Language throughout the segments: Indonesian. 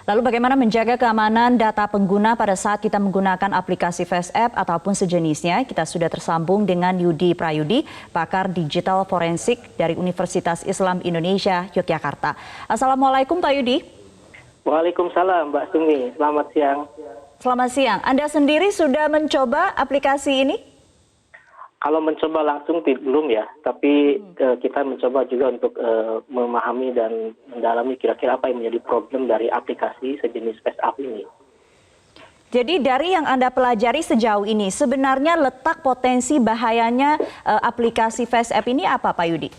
Lalu bagaimana menjaga keamanan data pengguna pada saat kita menggunakan aplikasi FaceApp ataupun sejenisnya? Kita sudah tersambung dengan Yudi Prayudi, pakar digital forensik dari Universitas Islam Indonesia, Yogyakarta. Assalamualaikum Pak Yudi. Waalaikumsalam Mbak Sumi, selamat siang. Selamat siang, Anda sendiri sudah mencoba aplikasi ini? Kalau mencoba langsung belum ya, tapi kita mencoba juga untuk memahami dan mendalami kira-kira apa yang menjadi problem dari aplikasi sejenis FaceApp ini. Jadi dari yang Anda pelajari sejauh ini, sebenarnya letak potensi bahayanya aplikasi FaceApp ini apa Pak Yudi?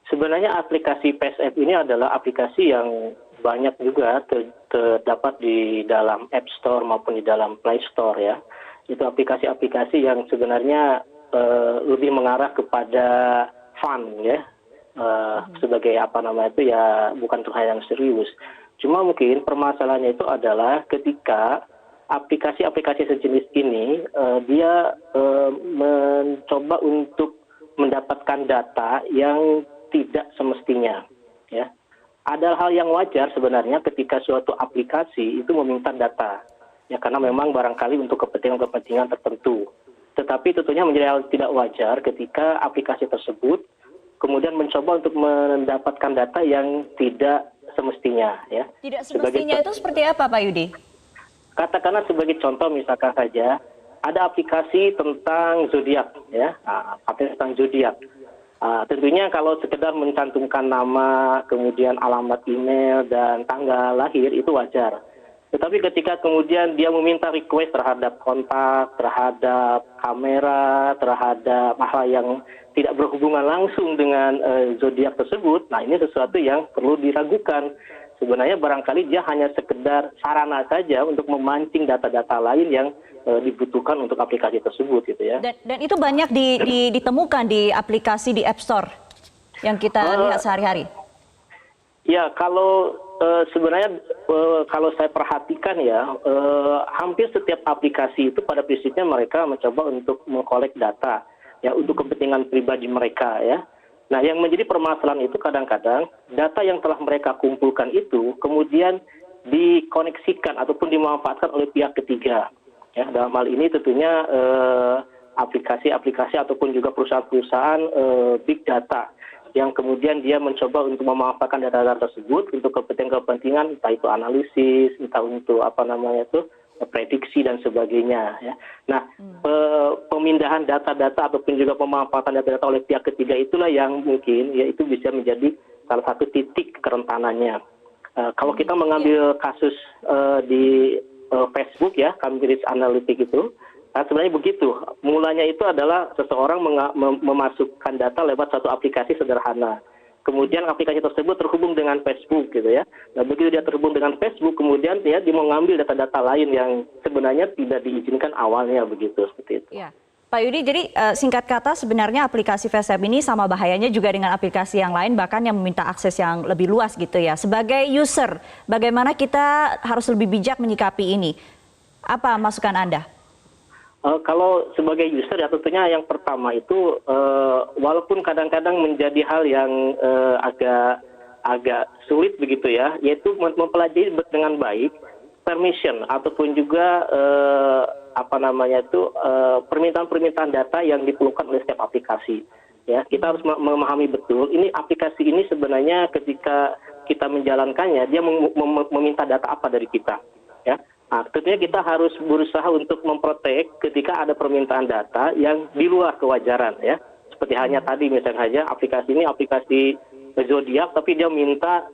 Sebenarnya aplikasi FaceApp ini adalah aplikasi yang banyak juga terdapat di dalam App Store maupun di dalam Play Store ya. Itu aplikasi-aplikasi yang sebenarnya lebih mengarah kepada fun ya, sebagai apa namanya itu ya, bukan untuk hal yang serius. Cuma mungkin permasalahannya itu adalah ketika aplikasi-aplikasi sejenis ini dia mencoba untuk mendapatkan data yang tidak semestinya ya. Ada hal yang wajar sebenarnya ketika suatu aplikasi itu meminta data. Ya, karena memang barangkali untuk kepentingan-kepentingan tertentu. Tetapi tentunya menjadi hal tidak wajar ketika aplikasi tersebut kemudian mencoba untuk mendapatkan data yang tidak semestinya. Ya. Tidak semestinya itu seperti apa Pak Yudi? Katakanlah sebagai contoh misalkan saja, ada aplikasi tentang zodiak, ya, aplikasi tentang zodiak. Tentunya kalau sekedar mencantumkan nama, kemudian alamat email, dan tanggal lahir itu wajar. Tetapi ketika kemudian dia meminta request terhadap kontak, terhadap kamera, terhadap hal yang tidak berhubungan langsung dengan zodiak tersebut, nah ini sesuatu yang perlu diragukan. Sebenarnya barangkali dia hanya sekedar sarana saja untuk memancing data-data lain yang dibutuhkan untuk aplikasi tersebut gitu ya. Dan itu banyak ditemukan di aplikasi di App Store yang kita lihat sehari-hari. Ya, kalau sebenarnya kalau saya perhatikan ya, hampir setiap aplikasi itu pada prinsipnya mereka mencoba untuk mengkolek data ya untuk kepentingan pribadi mereka ya. Nah, yang menjadi permasalahan itu kadang-kadang data yang telah mereka kumpulkan itu kemudian dikoneksikan ataupun dimanfaatkan oleh pihak ketiga. Ya, dalam hal ini tentunya aplikasi-aplikasi ataupun juga perusahaan-perusahaan big data yang kemudian dia mencoba untuk memanfaatkan data-data tersebut untuk kepentingan-kepentingan entah itu analisis, entah untuk apa namanya itu prediksi dan sebagainya ya. Nah, pemindahan data-data ataupun juga pemanfaatan data-data oleh pihak ketiga itulah yang mungkin ya itu bisa menjadi salah satu titik kerentanannya. Kalau kita mengambil kasus di Facebook ya, Cambridge Analytica itu, nah sebenarnya begitu. Mulanya itu adalah seseorang memasukkan data lewat satu aplikasi sederhana. Kemudian aplikasi tersebut terhubung dengan Facebook gitu ya. Nah, begitu dia terhubung dengan Facebook, kemudian dia mau mengambil data-data lain yang sebenarnya tidak diizinkan awalnya begitu seperti itu. Ya. Pak Yudi, jadi singkat kata sebenarnya aplikasi FaceApp ini sama bahayanya juga dengan aplikasi yang lain, bahkan yang meminta akses yang lebih luas gitu ya. Sebagai user, bagaimana kita harus lebih bijak menyikapi ini? Apa masukan Anda? Kalau sebagai user ya tentunya yang pertama itu walaupun kadang-kadang menjadi hal yang agak sulit begitu ya, yaitu mempelajari dengan baik permission ataupun juga permintaan-permintaan data yang diperlukan oleh setiap aplikasi. Ya, kita harus memahami betul ini aplikasi ini sebenarnya ketika kita menjalankannya dia meminta data apa dari kita, ya. Nah, tentunya kita harus berusaha untuk memprotek ketika ada permintaan data yang di luar kewajaran ya. Seperti hanya tadi misalnya saja aplikasi ini aplikasi zodiak tapi dia minta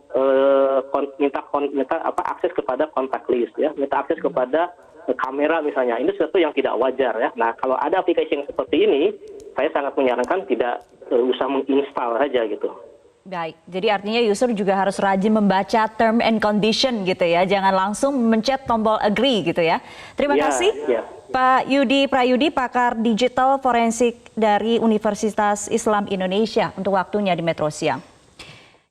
akses kepada kontak list ya, minta akses kepada kamera misalnya. Ini sesuatu yang tidak wajar ya. Nah, kalau ada aplikasi yang seperti ini, saya sangat menyarankan tidak usah menginstal saja gitu. Baik, jadi artinya user juga harus rajin membaca term and condition gitu ya, jangan langsung mencet tombol agree gitu ya. Terima kasih Pak Yudi Prayudi, pakar digital forensik dari Universitas Islam Indonesia untuk waktunya di Metro Siang.